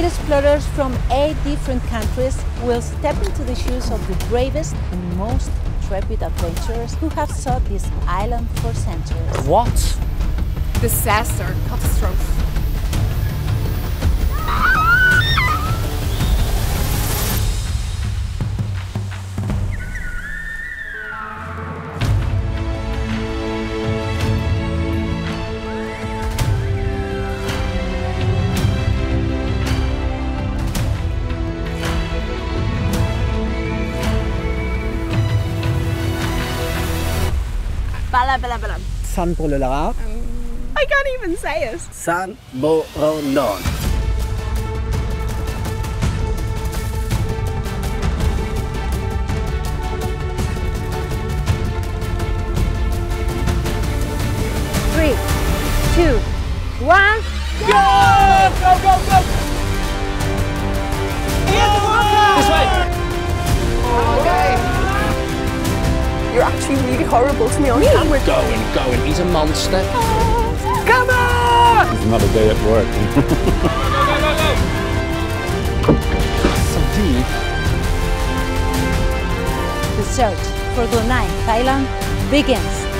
8 explorers from 8 different countries will step into the shoes of the bravest and most intrepid adventurers who have sought this island for centuries. What? Disaster, catastrophe. Bala, bala, bala. San Bololara. I can't even say it. San Bolonon. Three, two, one, Go! Go, go, go! This way! Okay. You're actually really horrible to me on camera. Going. He's a monster. Come on! It's another day at work. So deep. the search for Glenai, Thailand begins.